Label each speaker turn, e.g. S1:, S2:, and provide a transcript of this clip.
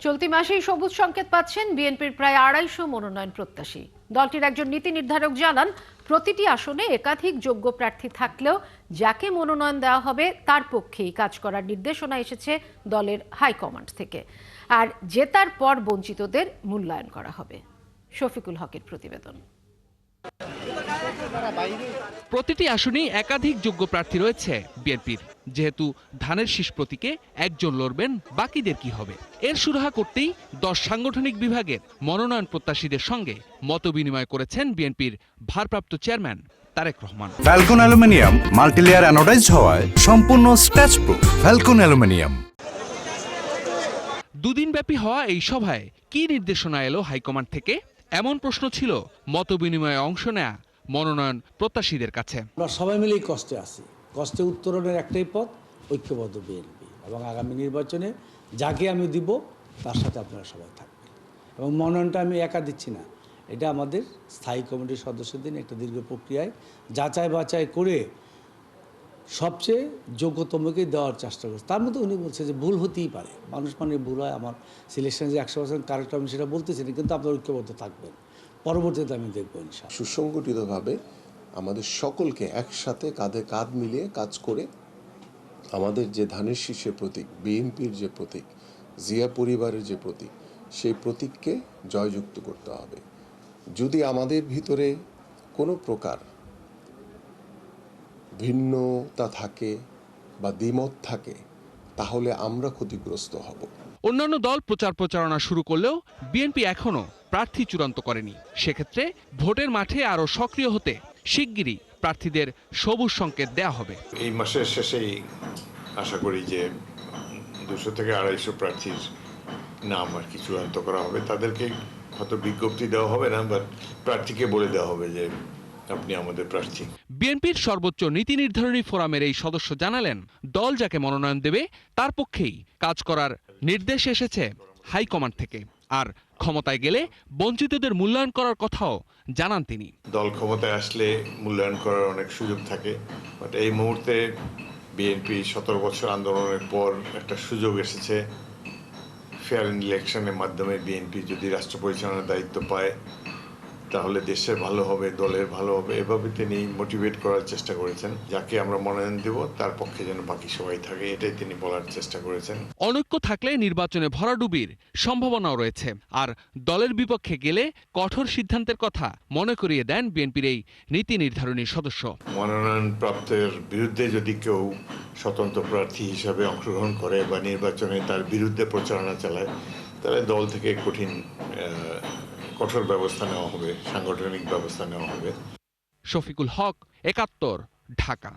S1: চলতি মাসেই সবুজ সংকেত পাচ্ছেন বিএনপির প্রায় ২৫০ মনোনয়ন প্রত্যাশী। দলটির একজন নীতি নির্ধারক জানান, প্রতিটি আসনে একাধিক যোগ্য প্রার্থী থাকলেও যাকে মনোনয়ন দেওয়া হবে তার পক্ষেই কাজ করার নির্দেশনা এসেছে দলের হাইকমান্ড থেকে। আর জেতার পর বঞ্চিতদের মূল্যায়ন করা হবে। শফিকুল হকের প্রতিবেদন।
S2: প্রতিটি আসনেই একাধিক যোগ্য প্রার্থী রয়েছে বিএনপির। যেহেতু ধানের শীষ প্রতীকে একজন লড়বেন, বাকিদের কি হবে? এর সুরাহা করতেই 10 সাংগঠনিক বিভাগের মনোনয়ন প্রত্যাশীদের সঙ্গে মতবিনিময় করেছেন বিএনপির ভারপ্রাপ্ত chairman Tarek Rahman.
S3: Falcon aluminium multilayer anodized হওয়ায় সম্পূর্ণ স্ক্র্যাচ প্রুফ। Falcon aluminium.
S2: দুদিনব্যাপী হওয়া এই সভায় কি নির্দেশনা এলো হাইকমান্ড থেকে, এমন প্রশ্ন ছিল মতবিনিময়ে অংশ নেয়া মনোনয়ন প্রত্যাশীদের কাছে।
S4: আমরা সবাই মিলেই কষ্টে আছি। কষ্টে উত্তরণের একটাই পথ, ঐক্যবদ্ধ বিএনপি। এবং আগামী নির্বাচনে যাকে আমি দিব তার সাথে আপনারা সবাই থাকবেন। এবং মনোনয়নটা আমি একা দিচ্ছি না, এটা আমাদের স্থায়ী কমিটির সদস্যদের একটা দীর্ঘ প্রক্রিয়ায় যাচাই বাছাই করে সবচেয়ে যোগ্যতমকে দেওয়ার চেষ্টা করছে। তার মধ্যে উনি বলছে যে ভুল হতেই পারে, মানুষ মানে ভুল হয়। আমার সিলেকশন যে 100% কারেক্ট আমি সেটা বলতেছি না, কিন্তু আপনারা ঐক্যবদ্ধ থাকবেন। পরবর্তীতে আমি দেখবো ইনশাআল্লাহ।
S5: সুসংগঠিতভাবে আমাদের সকলকে একসাথে কাঁধে কাঁধ মিলিয়ে কাজ করে আমাদের যে ধানের শীষের প্রতীক, বিএনপির যে প্রতীক, জিয়া পরিবারের যে প্রতীক, সেই প্রতীককে জয়যুক্ত করতে হবে। যদি আমাদের ভিতরে কোনো প্রকার ভিন্নতা থাকে বা দ্বিমত থাকে, তাহলে আমরা ক্ষতিগ্রস্ত হব।
S2: অন্যান্য দল প্রচারণা শুরু করলেও বিএনপি এখনো প্রার্থী চূড়ান্ত করেনি। সেক্ষেত্রে ভোটের মাঠে আরো সক্রিয় হতে শিগগিরই প্রার্থীদের সবুজ সংকেত দেয়া হবে।
S6: এই মাসের শেষেই আশা করি যে 200 থেকে 250 প্রার্থীর নাম আর কি চূড়ান্ত করা হবে। তাদেরকে হয়তো বিজ্ঞপ্তি দেওয়া হবে না, বাট প্রার্থীকে বলে দেওয়া হবে যে আপনি আমাদের প্রার্থী।
S2: বিএনপির সর্বোচ্চ নীতি নির্ধারণী ফোরামের এই সদস্য জানালেন, দল যাকে মনোনয়ন দেবে তার পক্ষেই কাজ করার নির্দেশ এসেছে হাইকমান্ড থেকে। আর ক্ষমতায় গেলে বঞ্চিতদের মূল্যায়ন করার কথাও জানান তিনি।
S6: দল ক্ষমতায় আসলে মূল্যায়ন করার অনেক সুযোগ থাকে, বাট এই মুহূর্তে বিএনপি 17 বছর আন্দোলনের পর একটা সুযোগ এসেছে। ফেয়ার ইলেকশনের মাধ্যমে বিএনপি যদি রাষ্ট্র পরিচালনার দায়িত্ব পায় তাহলে দেশের ভালো হবে, দলের ভালো হবে। এভাবে তিনি মোটিভেট করার চেষ্টা করেছেন, যাকে আমরা মনোনয়ন দেব তার পক্ষে যেন বাকি সবাই থাকে, এটাই তিনি বলার চেষ্টা করেছেন।
S2: অনৈক্য থাকলে নির্বাচনে ভরাডুবির সম্ভাবনাও রয়েছে। আর দলের বিপক্ষে গেলে কঠোর সিদ্ধান্তের কথা মনে করিয়ে দেন বিএনপির এই নীতি নির্ধারণী সদস্য।
S6: মনোনয়ন প্রাপ্তের বিরুদ্ধে যদি কেউ স্বতন্ত্র প্রার্থী হিসাবে অংশগ্রহণ করে বা নির্বাচনে তার বিরুদ্ধে প্রচারণা চালায়, তাহলে দল থেকে কঠোর ব্যবস্থা নেওয়া হবে, সাংগঠনিক ব্যবস্থা নেওয়া হবে।
S2: শফিকুল হক, ৭১, ঢাকা।